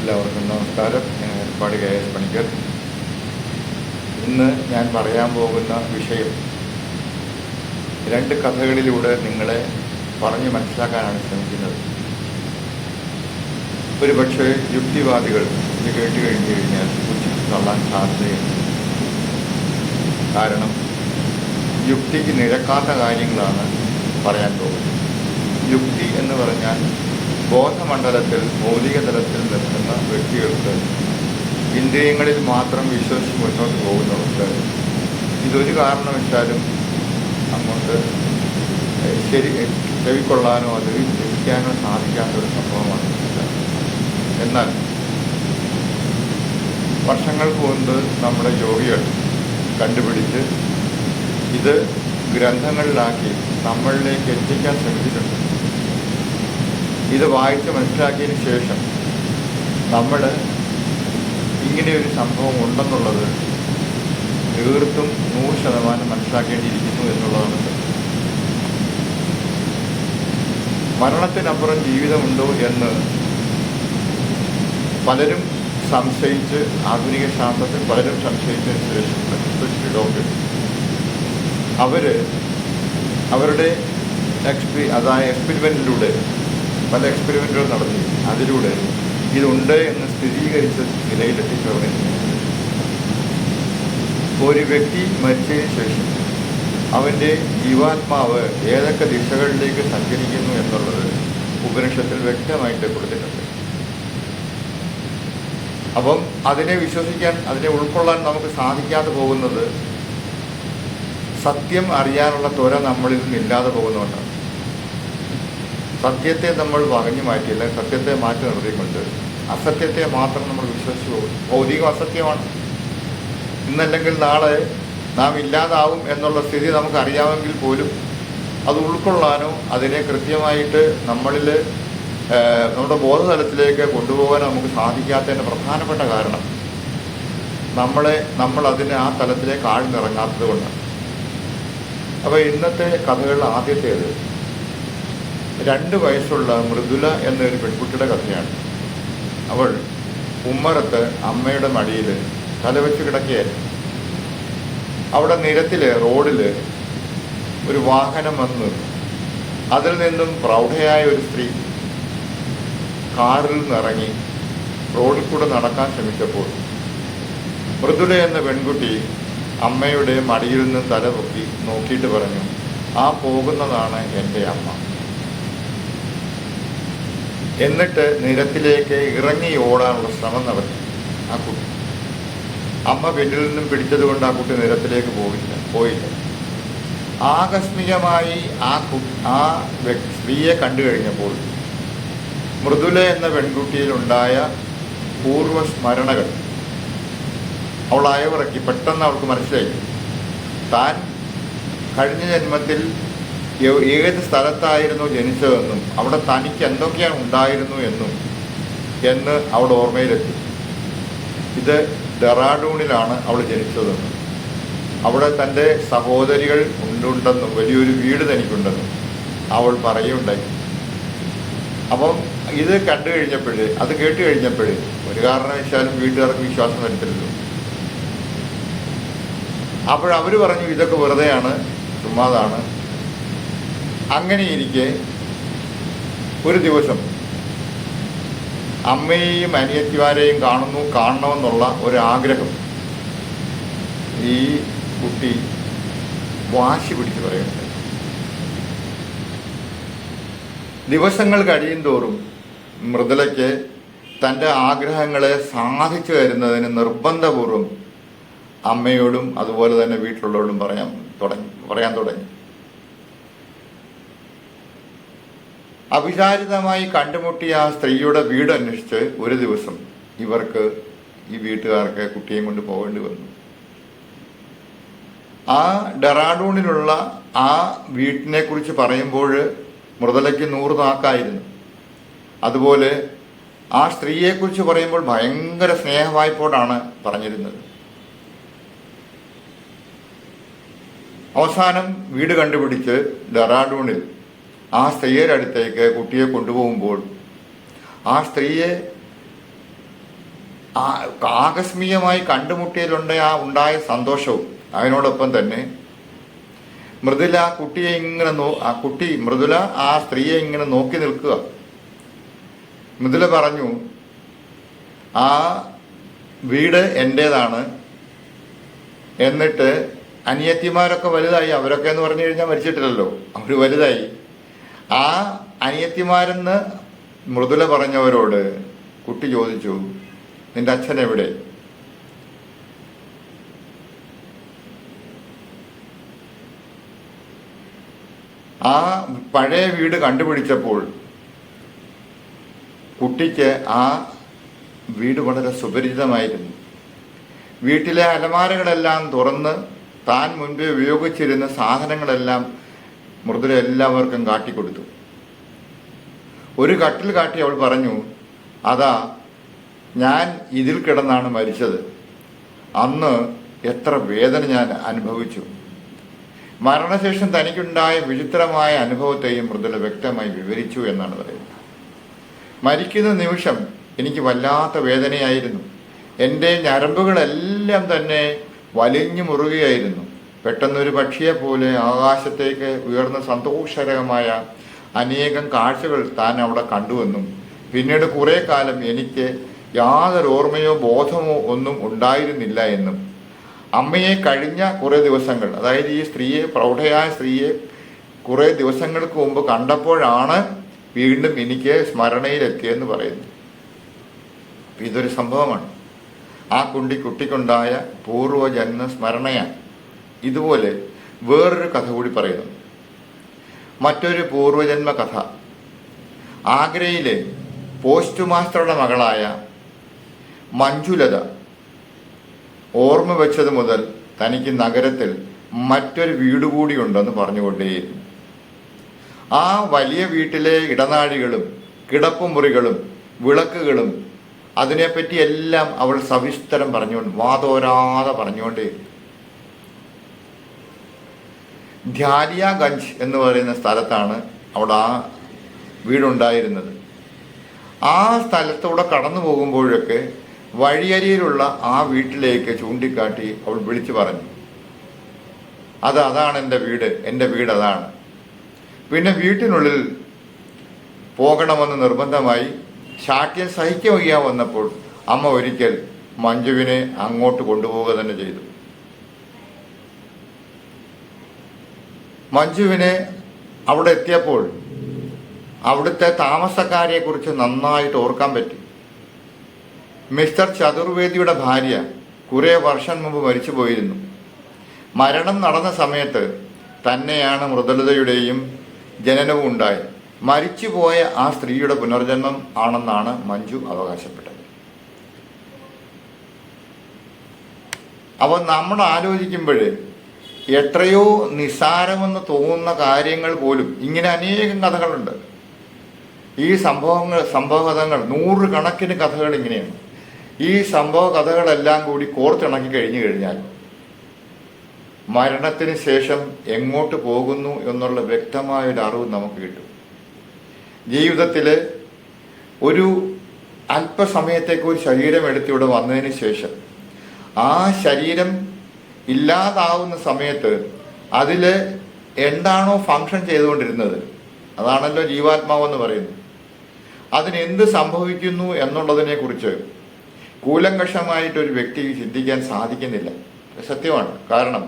എല്ലാവർക്കും നമസ്കാരം. ഞാൻ ഏർപ്പാട് KS പണിക്കർ. ഇന്ന് ഞാൻ പറയാൻ പോകുന്ന വിഷയം രണ്ട് കഥകളിലൂടെ നിങ്ങളെ പറഞ്ഞു മനസ്സിലാക്കാനാണ് ശ്രമിക്കുന്നത്. ഒരുപക്ഷെ യുക്തിവാദികൾ ഇത് കേട്ട് കഴിഞ്ഞു കഴിഞ്ഞാൽ പുച്ഛിച്ച് തള്ളാൻ സാധ്യതയുണ്ട്. കാരണം യുക്തിക്ക് നിരക്കാത്ത കാര്യങ്ങളാണ് പറയാൻ പോകുന്നത്. യുക്തി എന്ന് പറഞ്ഞാൽ ബോധമണ്ഡലത്തിൽ ഭൗതിക തലത്തിൽ നിൽക്കുന്ന വ്യക്തികൾക്ക്, ഇന്ദ്രിയങ്ങളിൽ മാത്രം വിശ്വസിച്ച് മുന്നോട്ട് പോകുന്നവർക്ക് ഇതൊരു കാരണവശാലും അങ്ങോട്ട് ചെവിക്കൊള്ളാനോ അത് ഗ്രഹിക്കാനോ സാധിക്കാത്തൊരു സംഭവമാണ്. എന്നാൽ വർഷങ്ങൾക്ക് മുൻപ് നമ്മുടെ യോഗികൾ കണ്ടുപിടിച്ച് ഇത് ഗ്രന്ഥങ്ങളിലാക്കി നമ്മളിലേക്ക് എത്തിക്കാൻ ശ്രമിച്ചിട്ടുണ്ട്. ഇത് വായിച്ച് മനസ്സിലാക്കിയതിന് ശേഷം നമ്മൾ ഇങ്ങനെയൊരു സംഭവം ഉണ്ടെന്നുള്ളത് തീർത്തും 100% മനസ്സിലാക്കേണ്ടിയിരിക്കുന്നു എന്നുള്ളതാണ്. മരണത്തിനപ്പുറം ജീവിതമുണ്ടോ എന്ന് പലരും സംശയിച്ച്, ആധുനിക ശാസ്ത്രത്തിൽ പലരും സംശയിച്ചതിന് ശേഷം ഡോക്ടേഴ്സ് അവരുടെ എക്സ്പെരിമെൻറ്റിലൂടെ പല എക്സ്പെരിമെൻറ്റുകൾ നടത്തി അതിലൂടെ ഇതുണ്ട് എന്ന് സ്ഥിരീകരിച്ച നിലയിലെത്തിച്ചവരെ ഒരു വ്യക്തി മരിച്ചതിന് ശേഷം അവൻ്റെ ജീവാത്മാവ് ഏതൊക്കെ ദിശകളിലേക്ക് സഞ്ചരിക്കുന്നു എന്നുള്ളത് ഉപനിഷത്തിൽ വ്യക്തമായിട്ട് കൊടുത്തിട്ടുണ്ട്. അപ്പം അതിനെ വിശ്വസിക്കാൻ, അതിനെ ഉൾക്കൊള്ളാൻ നമുക്ക് സാധിക്കാതെ പോകുന്നത് സത്യം അറിയാനുള്ള ത്വര നമ്മളിൽ നിന്നില്ലാതെ പോകുന്നതുകൊണ്ടാണ്. സത്യത്തെ നമ്മൾ വകഞ്ഞു മാറ്റിയില്ല, സത്യത്തെ മാറ്റി നിർത്തിക്കൊണ്ട് അസത്യത്തെ മാത്രം നമ്മൾ വിശ്വസിച്ചു പോകും. ഭൗതികം അസത്യമാണ്. ഇന്നല്ലെങ്കിൽ നാളെ നാം ഇല്ലാതാവും എന്നുള്ള സ്ഥിതി നമുക്കറിയാമെങ്കിൽ പോലും അത് ഉൾക്കൊള്ളാനോ അതിനെ കൃത്യമായിട്ട് നമ്മളിൽ നമ്മുടെ ബോധതലത്തിലേക്ക് കൊണ്ടുപോകാനോ നമുക്ക് സാധിക്കാത്തതിൻ്റെ പ്രധാനപ്പെട്ട കാരണം നമ്മൾ അതിനെ ആ തലത്തിലേക്ക് ആഴ്ന്നിറങ്ങാത്തത് കൊണ്ടാണ്. അപ്പോൾ ഇന്നത്തെ കഥകളിൽ ആദ്യത്തേത് 2 വയസ്സുള്ള മൃദുല എന്നൊരു പെൺകുട്ടിയുടെ കഥയാണ്. അവൾ ഉമ്മറത്ത് അമ്മയുടെ മടിയിൽ തലവെച്ച് കിടക്കുകയായിരുന്നു. അവിടെ നിരത്തിൽ, റോഡിൽ ഒരു വാഹനം വന്ന് അതിൽ നിന്നും പ്രൗഢയായ ഒരു സ്ത്രീ കാറിൽ നിന്നിറങ്ങി റോഡിൽ കൂടെ നടക്കാൻ ശ്രമിച്ചപ്പോൾ മൃദുല എന്ന പെൺകുട്ടി അമ്മയുടെ മടിയിൽ നിന്ന് തല പൊക്കി നോക്കിയിട്ട് പറഞ്ഞു, ആ പോകുന്നതാണ് എൻ്റെ അമ്മ. എന്നിട്ട് നിരത്തിലേക്ക് ഇറങ്ങി ഓടാനുള്ള ശ്രമം നടത്തി ആ കുട്ടി. അമ്മ പിന്നിൽ നിന്നും പിടിച്ചതുകൊണ്ട് ആ കുട്ടി നിരത്തിലേക്ക് പോയില്ല. ആകസ്മികമായി ആ സ്ത്രീയെ കണ്ടു കഴിഞ്ഞപ്പോൾ മൃദുല എന്ന പെൺകുട്ടിയിലുണ്ടായ പൂർവ്വസ്മരണകൾ അവൾ അയവിറക്കി. പെട്ടെന്ന് അവൾക്ക് മനസ്സിലായി താൻ കഴിഞ്ഞ ജന്മത്തിൽ ഏത് സ്ഥലത്തായിരുന്നു ജനിച്ചതെന്നും അവിടെ തനിക്ക് എന്തൊക്കെയാണ് ഉണ്ടായിരുന്നു എന്ന് അവളുടെ ഓർമ്മയിലെത്തി. ഇത് ഡെറാഡൂണിലാണ് അവൾ ജനിച്ചതെന്നും അവിടെ തൻ്റെ സഹോദരികൾ ഉണ്ടെന്നും വലിയൊരു വീട് തനിക്കുണ്ടെന്നും അവൾ പറയുണ്ടായി. അപ്പം ഇത് കണ്ടു കഴിഞ്ഞപ്പോഴേ, അത് കേട്ട് കഴിഞ്ഞപ്പോഴേ ഒരു കാരണവശാലും വീട്ടുകാർക്ക് വിശ്വാസം വരുത്തരുത്. അപ്പോഴവർ പറഞ്ഞു ഇതൊക്കെ വെറുതെയാണ്, ചുമ്മാതാണ്. അങ്ങനെയിരിക്കെ ഒരു ദിവസം അമ്മയെയും അനിയത്തിമാരെയും കാണണമെന്നുള്ള ഒരാഗ്രഹം ഈ കുട്ടി വാശി പിടിച്ച് പറയുന്നുണ്ട്. ദിവസങ്ങൾ കഴിയും തോറും മൃദുലയ്ക്ക് തൻ്റെ ആഗ്രഹങ്ങളെ സാധിച്ചു തരുന്നതിന് നിർബന്ധപൂർവം അമ്മയോടും അതുപോലെ തന്നെ വീട്ടിലുള്ളവരോടും പറയാൻ തുടങ്ങി. അവിചാരിതമായി കണ്ടുമുട്ടിയ ആ സ്ത്രീയുടെ വീട് അന്വേഷിച്ച് ഒരു ദിവസം ഈ വീട്ടുകാർക്ക് കുട്ടിയെയും കൊണ്ട് പോകേണ്ടി വന്നു. ആ ഡെറാഡൂണിലുള്ള ആ വീട്ടിനെ കുറിച്ച് പറയുമ്പോൾ മൃദുലയ്ക്ക് 100 നാക്കായിരുന്നു. അതുപോലെ ആ സ്ത്രീയെക്കുറിച്ച് പറയുമ്പോൾ ഭയങ്കര സ്നേഹവായ്പോടാണ് പറഞ്ഞിരുന്നത്. അവസാനം വീട് കണ്ടുപിടിച്ച് ഡെറാഡൂണിൽ ആ സ്ത്രീയുടെ അടുത്തേക്ക് കുട്ടിയെ കൊണ്ടുപോകുമ്പോൾ ആ സ്ത്രീയെ ആ ആകസ്മികമായി കണ്ടുമുട്ടിയതിലുണ്ട ആ ഉണ്ടായ സന്തോഷവും അതിനോടൊപ്പം തന്നെ മൃദുല കുട്ടിയെ ഇങ്ങനെ മൃദുല ആ സ്ത്രീയെ ഇങ്ങനെ നോക്കി നിൽക്കുക. മൃദുല പറഞ്ഞു, ആ വീട് എൻ്റേതാണ്. എന്നിട്ട് അനിയത്തിമാരൊക്കെ വലുതായി, അവരൊക്കെ എന്ന് പറഞ്ഞു കഴിഞ്ഞാൽ മരിച്ചിട്ടില്ലല്ലോ, അവർ വലുതായി. ആ അനിയത്തിമാരെന്ന് മൃദുല പറഞ്ഞവരോട് കുട്ടി ചോദിച്ചു, നിന്റെ അച്ഛൻ എവിടെ? ആ പഴയ വീട് കണ്ടുപിടിച്ചപ്പോൾ കുട്ടിക്ക് ആ വീട് വളരെ സുപരിചിതമായിരുന്നു. വീട്ടിലെ അലമാരകളെല്ലാം തുറന്ന് താൻ മുൻപേ ഉപയോഗിച്ചിരുന്ന സാധനങ്ങളെല്ലാം മൃദുല എല്ലാവർക്കും കാട്ടിക്കൊടുത്തു. ഒരു കട്ടിൽ കാട്ടി അവൾ പറഞ്ഞു, അതാ ഞാൻ ഇതിൽ കിടന്നാണ് മരിച്ചത്. അന്ന് എത്ര വേദന ഞാൻ അനുഭവിച്ചു. മരണശേഷം തനിക്കുണ്ടായ വിചിത്രമായ അനുഭവത്തെയും മൃദുല വ്യക്തമായി വിവരിച്ചു എന്നാണ് പറയുന്നത്. മരിക്കുന്ന നിമിഷം എനിക്ക് വല്ലാത്ത വേദനയായിരുന്നു. എൻ്റെ ഞരമ്പുകളെല്ലാം തന്നെ വലിഞ്ഞു മുറുകയായിരുന്നു. പെട്ടെന്നൊരു പക്ഷിയെ പോലെ ആകാശത്തേക്ക് ഉയർന്ന സന്തോഷകരമായ അനേകം കാഴ്ചകൾ താൻ അവിടെ കണ്ടുവെന്നും പിന്നീട് കുറേ കാലം എനിക്ക് യാതൊരു ഓർമ്മയോ ബോധമോ ഒന്നും ഉണ്ടായിരുന്നില്ല എന്നും അമ്മയെ കഴിഞ്ഞ കുറേ ദിവസങ്ങൾ, അതായത് ഈ സ്ത്രീയെ, പ്രൗഢയായ സ്ത്രീയെ കുറേ ദിവസങ്ങൾക്ക് മുമ്പ് കണ്ടപ്പോഴാണ് വീണ്ടും എനിക്ക് സ്മരണയിലെത്തിയെന്ന് പറയുന്നു. ഇതൊരു സംഭവമാണ്. ആ കുട്ടിക്കുണ്ടായ പൂർവ്വജന്മ സ്മരണയാണ്. ഇതുപോലെ വേറൊരു കഥ കൂടി പറയുന്നു. മറ്റൊരു പൂർവ്വജന്മ കഥ. ആഗ്രയിലെ പോസ്റ്റ് മാസ്റ്ററുടെ മകളായ മഞ്ജുലത ഓർമ്മ വെച്ചത് മുതൽ തനിക്ക് നഗരത്തിൽ മറ്റൊരു വീട് കൂടി ഉണ്ടെന്ന് പറഞ്ഞുകൊണ്ടേയിരുന്നു. ആ വലിയ വീട്ടിലെ ഇടനാഴികളും കിടപ്പുമുറികളും വിളക്കുകളും അതിനെപ്പറ്റി എല്ലാം അവൾ സവിസ്തരം പറഞ്ഞുകൊണ്ട് വാതോരാതെ പറഞ്ഞുകൊണ്ടേയിരുന്നു. ധ്യാലിയാഗഞ്ച് എന്ന് പറയുന്ന സ്ഥലത്താണ് അവിടെ ആ വീടുണ്ടായിരുന്നത്. ആ സ്ഥലത്തൂടെ കടന്നു പോകുമ്പോഴൊക്കെ വഴിയരിയിലുള്ള ആ വീട്ടിലേക്ക് ചൂണ്ടിക്കാട്ടി അവൾ വിളിച്ചു പറഞ്ഞു, അതാണ് എൻ്റെ വീട് അതാണ്. പിന്നെ വീട്ടിനുള്ളിൽ പോകണമെന്ന് നിർബന്ധമായി. ശാഠ്യം സഹിക്കാൻ വയ്യാൻ വന്നപ്പോൾ അമ്മ ഒരിക്കൽ മഞ്ജുവിനെ അങ്ങോട്ട് കൊണ്ടുപോവുക തന്നെ ചെയ്തു. മഞ്ജുവിനെ അവിടെ എത്തിയപ്പോൾ അവിടുത്തെ താമസക്കാരെക്കുറിച്ച് നന്നായിട്ട് ഓർക്കാൻ പറ്റി. മിസ്റ്റർ ചതുർവേദിയുടെ ഭാര്യ കുറേ വർഷം മുമ്പ് മരിച്ചു പോയിരുന്നു. മരണം നടന്ന സമയത്ത് തന്നെയാണ് മൃദുലതയുടെയും ജനനവും ഉണ്ടായത്. മരിച്ചുപോയ ആ സ്ത്രീയുടെ പുനർജന്മം ആണെന്നാണ് മഞ്ജു അവകാശപ്പെട്ടത്. അപ്പോൾ നമ്മൾ ആലോചിക്കുമ്പോൾ എത്രയോ നിസ്സാരമെന്ന് തോന്നുന്ന കാര്യങ്ങൾ പോലും ഇങ്ങനെ അനേകം കഥകളുണ്ട്. ഈ സംഭവകഥകൾ 100 കണക്കിന് കഥകൾ ഇങ്ങനെയാണ്. ഈ സംഭവ കഥകളെല്ലാം കൂടി കോർത്തിണക്കി കഴിഞ്ഞാൽ മരണത്തിന് ശേഷം എങ്ങോട്ട് പോകുന്നു എന്നുള്ള വ്യക്തമായൊരു അറിവ് നമുക്ക് കിട്ടും. ജീവിതത്തിൽ ഒരു അല്പസമയത്തേക്ക് ഒരു ശരീരം എടുത്തിവിടെ വന്നതിന് ശേഷം ആ ശരീരം ഇല്ലാതാവുന്ന സമയത്ത് അതിൽ എന്താണോ ഫങ്ഷൻ ചെയ്തുകൊണ്ടിരുന്നത്, അതാണല്ലോ ജീവാത്മാവെന്ന് പറയുന്നത്, അതിനെന്ത് സംഭവിക്കുന്നു എന്നുള്ളതിനെക്കുറിച്ച് കൂലങ്കഷമായിട്ടൊരു വ്യക്തിക്ക് ചിന്തിക്കാൻ സാധിക്കുന്നില്ല. സത്യമാണ്. കാരണം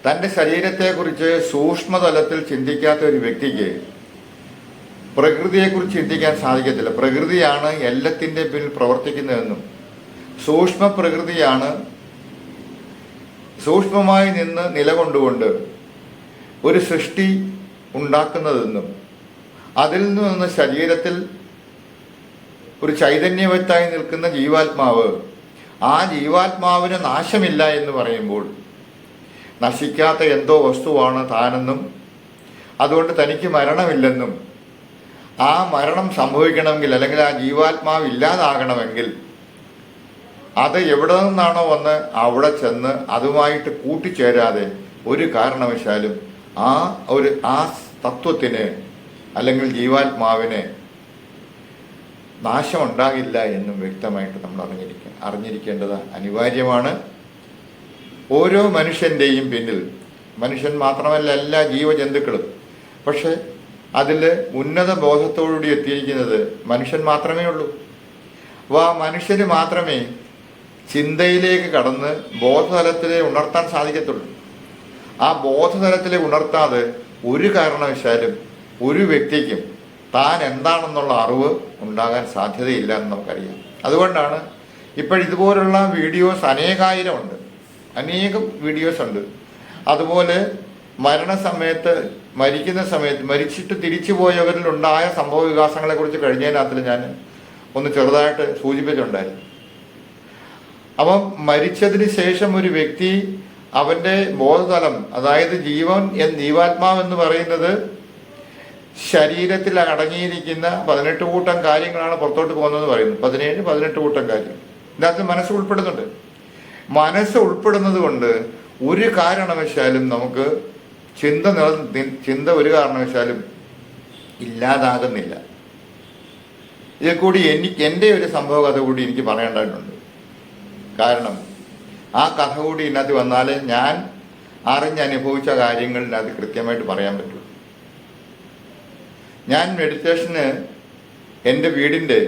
തൻ്റെ ശരീരത്തെക്കുറിച്ച് സൂക്ഷ്മതലത്തിൽ ചിന്തിക്കാത്ത ഒരു വ്യക്തിക്ക് പ്രകൃതിയെക്കുറിച്ച് ചിന്തിക്കാൻ സാധിക്കത്തില്ല. പ്രകൃതിയാണ് എല്ലാത്തിൻ്റെ പിന്നിൽ പ്രവർത്തിക്കുന്നതെന്നും സൂക്ഷ്മ പ്രകൃതിയാണ് സൂക്ഷ്മമായി നിന്ന് നിലകൊണ്ടുകൊണ്ട് ഒരു സൃഷ്ടി ഉണ്ടാക്കുന്നതെന്നും അതിൽ നിന്ന് ശരീരത്തിൽ ഒരു ചൈതന്യവത്തായി നിൽക്കുന്ന ജീവാത്മാവ്, ആ ജീവാത്മാവിന് നാശമില്ല എന്ന് പറയുമ്പോൾ നശിക്കാത്ത എന്തോ വസ്തുവാണ് താനെന്നും അതുകൊണ്ട് തനിക്ക് മരണമില്ലെന്നും ആ മരണം സംഭവിക്കണമെങ്കിൽ അല്ലെങ്കിൽ ആ ജീവാത്മാവ് ഇല്ലാതാകണമെങ്കിൽ അത് എവിടെ നിന്നാണോ വന്ന് അവിടെ ചെന്ന് അതുമായിട്ട് കൂട്ടിച്ചേരാതെ ഒരു കാരണവശാലും ആ തത്വത്തിന് അല്ലെങ്കിൽ ജീവാത്മാവിനെ നാശമുണ്ടാകില്ല എന്നും വ്യക്തമായിട്ട് നമ്മൾ അറിഞ്ഞിരിക്കേണ്ടത് അനിവാര്യമാണ്. ഓരോ മനുഷ്യൻ്റെയും പിന്നിൽ, മനുഷ്യൻ മാത്രമല്ല എല്ലാ ജീവജന്തുക്കളും, പക്ഷെ അതിൽ ഉന്നത ബോധത്തോടുകൂടി എത്തിയിരിക്കുന്നത് മനുഷ്യൻ മാത്രമേ ഉള്ളൂ. അപ്പോൾ ആ മനുഷ്യന് മാത്രമേ ചിന്തയിലേക്ക് കടന്ന് ബോധതലത്തിലെ ഉണർത്താൻ സാധിക്കത്തുള്ളൂ. ആ ബോധതലത്തിലെ ഉണർത്താതെ ഒരു കാരണവശാലും ഒരു വ്യക്തിക്കും താൻ എന്താണെന്നുള്ള അറിവ് ഉണ്ടാകാൻ സാധ്യതയില്ല എന്ന് നമുക്കറിയാം. അതുകൊണ്ടാണ് ഇപ്പോഴിതുപോലുള്ള വീഡിയോസ് അനേകം വീഡിയോസ് ഉണ്ട്. അതുപോലെ മരിക്കുന്ന സമയത്ത് മരിച്ചിട്ട് തിരിച്ചു പോയവരിലുണ്ടായ സംഭവ വികാസങ്ങളെക്കുറിച്ച് കഴിഞ്ഞതിനകത്തിൽ ഞാൻ ഒന്ന് ചെറുതായിട്ട് സൂചിപ്പിച്ചിട്ടുണ്ടായിരുന്നു. അപ്പം മരിച്ചതിന് ശേഷം ഒരു വ്യക്തി അവൻ്റെ ബോധതലം, അതായത് ജീവാത്മാവെന്ന് പറയുന്നത് ശരീരത്തിൽ അടങ്ങിയിരിക്കുന്ന 18 കൂട്ടം കാര്യങ്ങളാണ് പുറത്തോട്ട് പോകുന്നതെന്ന് പറയുന്നത്. 18 കൂട്ടം കാര്യം ഇതിനകത്ത് മനസ്സ് ഉൾപ്പെടുന്നുണ്ട്. മനസ്സ് ഉൾപ്പെടുന്നത് കൊണ്ട് ഒരു കാരണവശാലും നമുക്ക് ചിന്ത ഒരു കാരണവശാലും ഇല്ലാതാകുന്നില്ല. ഇതിൽ കൂടി എൻ്റെ ഒരു സംഭവ കഥ കൂടി എനിക്ക് പറയേണ്ടതായിട്ടുണ്ട്. കാരണം ആ കഥ കൂടി ഇതിനകത്ത് വന്നാലേ ഞാൻ അറിഞ്ഞനുഭവിച്ച കാര്യങ്ങളിനകത്ത് കൃത്യമായിട്ട് പറയാൻ പറ്റുള്ളൂ. ഞാൻ മെഡിറ്റേഷന് എൻ്റെ വീടിൻ്റെ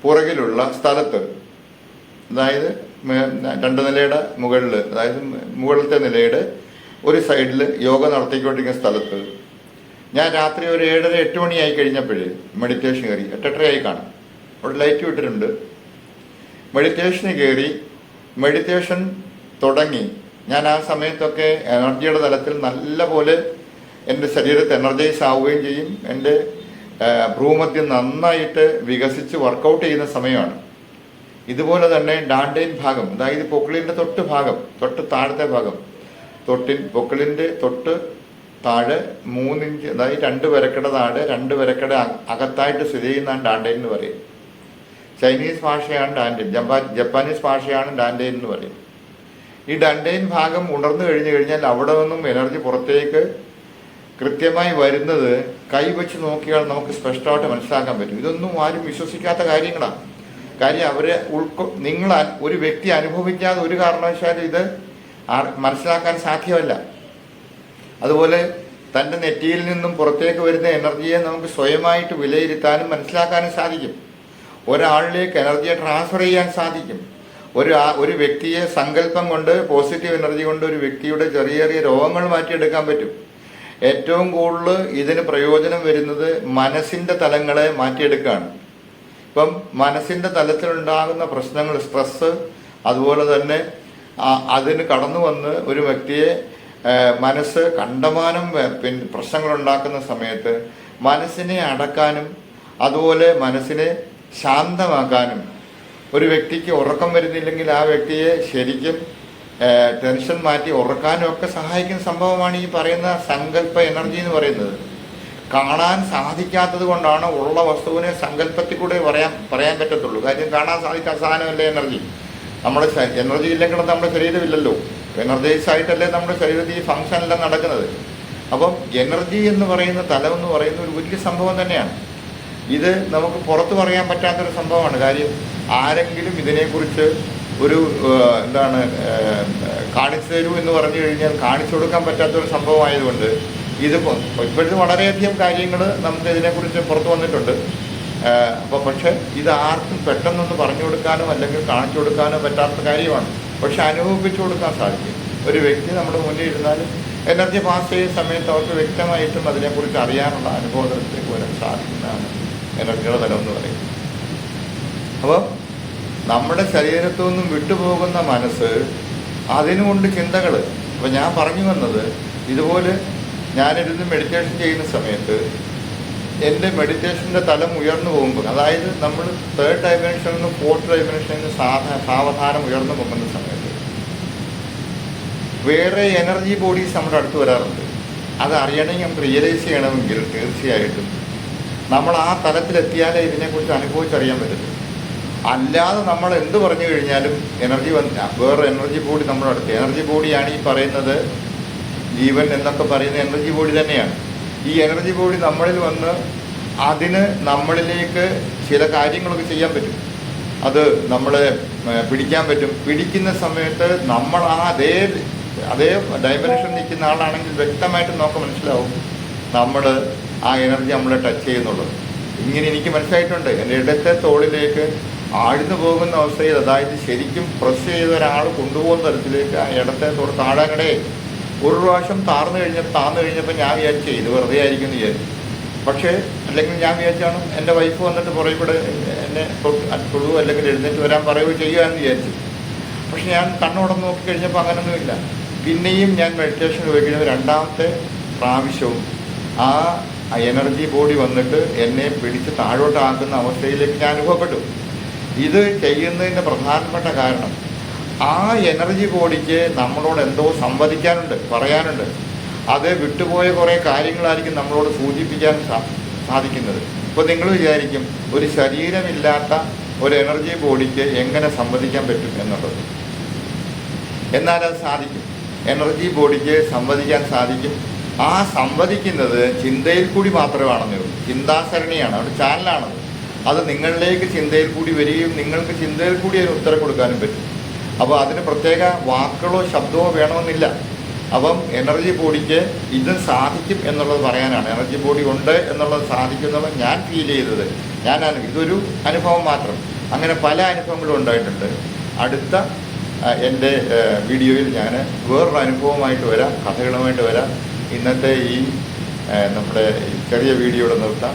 പുറകിലുള്ള സ്ഥലത്ത്, അതായത് 2 നിലയുടെ മുകളിൽ, അതായത് മുകളിലത്തെ നിലയുടെ ഒരു സൈഡിൽ യോഗ നടത്തിക്കൊണ്ടിരിക്കുന്ന സ്ഥലത്ത് ഞാൻ രാത്രി ഒരു 7:30-8 മണിയായി കഴിഞ്ഞപ്പോഴേ മെഡിറ്റേഷൻ കയറി. 8:30 കാണും. അവിടെ ലൈറ്റ് വിട്ടിട്ടുണ്ട്. മെഡിറ്റേഷന് കയറി മെഡിറ്റേഷൻ തുടങ്ങി. ഞാൻ ആ സമയത്തൊക്കെ എനർജിയുടെ തലത്തിൽ നല്ല പോലെ എൻ്റെ ശരീരത്തെ എനർജൈസ് ആവുകയും ചെയ്യും. എൻ്റെ ഭ്രൂമധ്യം നന്നായിട്ട് വികസിച്ച് വർക്കൗട്ട് ചെയ്യുന്ന സമയമാണ്. ഇതുപോലെ തന്നെ ഡാൻഡൈൻ ഭാഗം, അതായത് പൊക്കിളിൻ്റെ തൊട്ട് താഴത്തെ ഭാഗം, പൊക്കിളിൻ്റെ തൊട്ട് താഴെ 3 ഇഞ്ച്, അതായത് 2 വിരക്കട താഴെ 2 വിരക്കട അകത്തായിട്ട് സ്ഥിതി ചെയ്യുന്നതാണ് ഡാൻഡൈൻ എന്ന് പറയും. ചൈനീസ് ഭാഷയാണ് ഡാൻഡൈൻ, ജപ്പാനീസ് ഭാഷയാണ് ഡാൻഡൈൻ എന്ന് പറയും. ഈ ഡാൻഡൈൻ ഭാഗം ഉണർന്നു കഴിഞ്ഞാൽ അവിടെ നിന്നും എനർജി പുറത്തേക്ക് കൃത്യമായി വരുന്നത് കൈവച്ച് നോക്കിയാൽ നമുക്ക് സ്പഷ്ടമായിട്ട് മനസ്സിലാക്കാൻ പറ്റും. ഇതൊന്നും ആരും വിശ്വസിക്കാത്ത കാര്യങ്ങളാണ്. കാര്യം ഒരു വ്യക്തി അനുഭവിക്കാതെ ഒരു കാരണവശാലും ഇത് മനസ്സിലാക്കാൻ സാധ്യമല്ല. അതുപോലെ തൻ്റെ നെറ്റിയിൽ നിന്നും പുറത്തേക്ക് വരുന്ന എനർജിയെ നമുക്ക് സ്വയമായിട്ട് വിലയിരുത്താനും മനസ്സിലാക്കാനും സാധിക്കും. ഒരാളിലേക്ക് എനർജിയെ ട്രാൻസ്ഫർ ചെയ്യാൻ സാധിക്കും. ഒരു വ്യക്തിയെ സങ്കല്പം കൊണ്ട്, പോസിറ്റീവ് എനർജി കൊണ്ട് ഒരു വ്യക്തിയുടെ ചെറിയ ചെറിയ രോഗങ്ങൾ മാറ്റിയെടുക്കാൻ പറ്റും. ഏറ്റവും കൂടുതൽ ഇതിന് പ്രയോജനം വരുന്നത് മനസ്സിൻ്റെ തലങ്ങളെ മാറ്റിയെടുക്കുകയാണ്. ഇപ്പം മനസ്സിൻ്റെ തലത്തിലുണ്ടാകുന്ന പ്രശ്നങ്ങൾ, സ്ട്രെസ്സ്, അതുപോലെ തന്നെ അതിന് കടന്നു വന്ന് ഒരു വ്യക്തിയെ മനസ്സ് കണ്ടമാനം പ്രശ്നങ്ങളുണ്ടാക്കുന്ന സമയത്ത് മനസ്സിനെ അടക്കാനും അതുപോലെ മനസ്സിനെ ശാന്തമാക്കാനും, ഒരു വ്യക്തിക്ക് ഉറക്കം വരുന്നില്ലെങ്കിൽ ആ വ്യക്തിയെ ശരിക്കും ടെൻഷൻ മാറ്റി ഉറക്കാനും ഒക്കെ സഹായിക്കുന്ന സംഭവമാണ് ഈ പറയുന്ന സങ്കല്പ എനർജി എന്ന് പറയുന്നത്. കാണാൻ സാധിക്കാത്തത് കൊണ്ടാണ് ഉള്ള വസ്തുവിനെ സങ്കല്പത്തിൽ കൂടെ പറയാൻ പറ്റത്തുള്ളൂ. കാര്യം കാണാൻ സാധിക്കാത്ത സാധനമല്ലേ എനർജി. നമ്മുടെ എനർജി ഇല്ലെങ്കിൽ നമ്മുടെ ശരീരമില്ലല്ലോ. എനർജൈസ് ആയിട്ടല്ലേ നമ്മുടെ ശരീരത്തിൽ ഈ ഫങ്ഷനെല്ലാം നടക്കുന്നത്. അപ്പം എനർജി എന്ന് പറയുന്ന തലം എന്ന് പറയുന്ന ഒരു വലിയ സംഭവം തന്നെയാണ്. ഇത് നമുക്ക് പുറത്ത് പറയാൻ പറ്റാത്തൊരു സംഭവമാണ്. കാര്യം ആരെങ്കിലും ഇതിനെക്കുറിച്ച് ഒരു കാണിച്ചു തരൂ എന്ന് പറഞ്ഞു കഴിഞ്ഞാൽ കാണിച്ചു കൊടുക്കാൻ പറ്റാത്തൊരു സംഭവമായതുകൊണ്ട് ഇപ്പോഴത്തെ വളരെയധികം കാര്യങ്ങൾ നമുക്ക് ഇതിനെക്കുറിച്ച് പുറത്തു വന്നിട്ടുണ്ട്. പക്ഷെ ഇത് ആർക്കും പെട്ടെന്നൊന്ന് പറഞ്ഞു കൊടുക്കാനോ അല്ലെങ്കിൽ കാണിച്ചു കൊടുക്കാനോ പറ്റാത്ത കാര്യമാണ്. പക്ഷെ അനുഭവിപ്പിച്ചു കൊടുക്കാൻ സാധിക്കും. ഒരു വ്യക്തി നമ്മുടെ മുന്നിൽ ഇരുന്നാലും എനർജി പാസ് ചെയ്യുന്ന സമയത്ത് അവർക്ക് വ്യക്തമായിട്ടും അതിനെക്കുറിച്ച് അറിയാനുള്ള അനുഭവത്തിലേക്ക് വരാൻ സാധിക്കുന്നതാണ് എനർജിയുടെ തലം എന്ന് പറയുന്നത്. അപ്പോൾ നമ്മുടെ ശരീരത്തു നിന്നും വിട്ടുപോകുന്ന മനസ്സ്, അതിനുകൊണ്ട് ചിന്തകൾ. അപ്പോൾ ഞാൻ പറഞ്ഞു വന്നത്, ഇതുപോലെ ഞാനിരുന്ന് മെഡിറ്റേഷൻ ചെയ്യുന്ന സമയത്ത് എൻ്റെ മെഡിറ്റേഷൻ്റെ തലം ഉയർന്നു പോകുമ്പോൾ, അതായത് നമ്മൾ 3rd ഡയമെൻഷനിൽ നിന്ന് 4th ഡയമെൻഷനിൽ നിന്ന് സാവധാനം ഉയർന്നു പോകുന്ന സമയത്ത് വേറെ എനർജി ബോഡീസ് നമ്മുടെ അടുത്ത് വരാറുണ്ട്. അത് അറിയണമെങ്കിൽ നമുക്ക് റിയലൈസ് ചെയ്യണമെങ്കിൽ തീർച്ചയായിട്ടും നമ്മൾ ആ തലത്തിലെത്തിയാലേ ഇതിനെക്കുറിച്ച് അനുഭവിച്ചറിയാൻ പറ്റും. അല്ലാതെ നമ്മൾ എന്ത് പറഞ്ഞു കഴിഞ്ഞാലും വേറെ എനർജി ബോഡി നമ്മുടെ അടുത്ത്, എനർജി ബോഡിയാണ് ഈ പറയുന്നത് ജീവൻ എന്നൊക്കെ പറയുന്ന എനർജി ബോഡി തന്നെയാണ്. ഈ എനർജി ബോഡി നമ്മളിൽ വന്ന് അതിന് നമ്മളിലേക്ക് ചില കാര്യങ്ങളൊക്കെ ചെയ്യാൻ പറ്റും. അത് നമ്മളെ പിടിക്കാൻ പറ്റും. പിടിക്കുന്ന സമയത്ത് നമ്മൾ ആ അതേ ഡയമെൻഷൻ നിൽക്കുന്ന ആളാണെങ്കിൽ വ്യക്തമായിട്ട് നമുക്ക് മനസ്സിലാവും നമ്മൾ ആ എനർജി നമ്മളെ ടച്ച് ചെയ്യുന്നുള്ളത്. ഇങ്ങനെ എനിക്ക് മനസ്സിലായിട്ടുണ്ട്. എൻ്റെ ഇടത്തെ തോളിലേക്ക് ആഴ്ന്നു പോകുന്ന അവസ്ഥയിൽ, അതായത് ശരിക്കും പ്രസ് ചെയ്ത ഒരാൾ കൊണ്ടുപോകുന്ന തരത്തിലേക്ക് ആ ഇടത്തെ തോട് താഴാങ്ങടേ ഒരു പ്രാവശ്യം താഴ്ന്നു കഴിഞ്ഞപ്പോൾ ഞാൻ വിചാരിച്ചു ഇത് വെറുതെ ആയിരിക്കും എന്ന് വിചാരിച്ചു. പക്ഷേ അല്ലെങ്കിൽ ഞാൻ വിചാരിച്ചാണ് എൻ്റെ വൈഫ് വന്നിട്ട് പുറകെ കൂടെ എന്നെ തൊഴുവോ അല്ലെങ്കിൽ എഴുന്നേറ്റ് വരാൻ പറയുകയോ ചെയ്യുക എന്ന് വിചാരിച്ചു. പക്ഷെ ഞാൻ കണ്ണോടന്ന് നോക്കിക്കഴിഞ്ഞപ്പോൾ അങ്ങനെയൊന്നുമില്ല. പിന്നെയും ഞാൻ മെഡിറ്റേഷൻ ഉപയോഗിക്കുന്നത് രണ്ടാമത്തെ പ്രാവശ്യവും ആ എനർജി ബോഡി വന്നിട്ട് എന്നെ പിടിച്ച് താഴോട്ടാക്കുന്ന അവസ്ഥയിലേക്ക് ഞാൻ അനുഭവപ്പെട്ടു. ഇത് ചെയ്യുന്നതിൻ്റെ പ്രധാനപ്പെട്ട കാരണം ആ എനർജി ബോഡിക്ക് നമ്മളോട് എന്തോ സംവദിക്കാനുണ്ട്, പറയാനുണ്ട്. അത് വിട്ടുപോയ കുറേ കാര്യങ്ങളായിരിക്കും നമ്മളോട് സൂചിപ്പിക്കാൻ സാധിക്കുന്നത്. ഇപ്പോൾ നിങ്ങൾ വിചാരിക്കും ഒരു ശരീരമില്ലാത്ത ഒരു എനർജി ബോഡിക്ക് എങ്ങനെ സംവദിക്കാൻ പറ്റും എന്നുള്ളത്. എന്നാൽ അത് സാധിക്കും. എനർജി ബോഡിക്ക് സംവദിക്കാൻ സാധിക്കും. ആ സംവദിക്കുന്നത് ചിന്തയിൽ കൂടി മാത്രമാണെന്നേ ഉള്ളൂ. ചിന്താസരണിയാണ്, അവിടെ ചാനലാണത്. അത് നിങ്ങളിലേക്ക് ചിന്തയിൽ കൂടി വരികയും നിങ്ങൾക്ക് ചിന്തയിൽ കൂടി അതിന് ഉത്തരം കൊടുക്കാനും പറ്റും. അപ്പോൾ അതിന് പ്രത്യേക വാക്കുകളോ ശബ്ദമോ വേണമെന്നില്ല. അപ്പം എനർജി ബോഡിക്ക് ഇത് സാധിക്കും എന്നുള്ളത് പറയാനാണ്. എനർജി ബോഡി ഉണ്ട് എന്നുള്ളത് സാധിക്കും എന്നുള്ളത് ഞാൻ ഫീൽ ചെയ്തത്. ഇതൊരു അനുഭവം മാത്രം. അങ്ങനെ പല അനുഭവങ്ങളും ഉണ്ടായിട്ടുണ്ട്. അടുത്ത എൻ്റെ വീഡിയോയിൽ ഞാൻ വേറൊരു അനുഭവമായിട്ട് വരാം, കഥകളുമായിട്ട് വരാം. ഇന്നത്തെ ഈ നമ്മുടെ ചെറിയ വീഡിയോയുടെ നിർത്താം.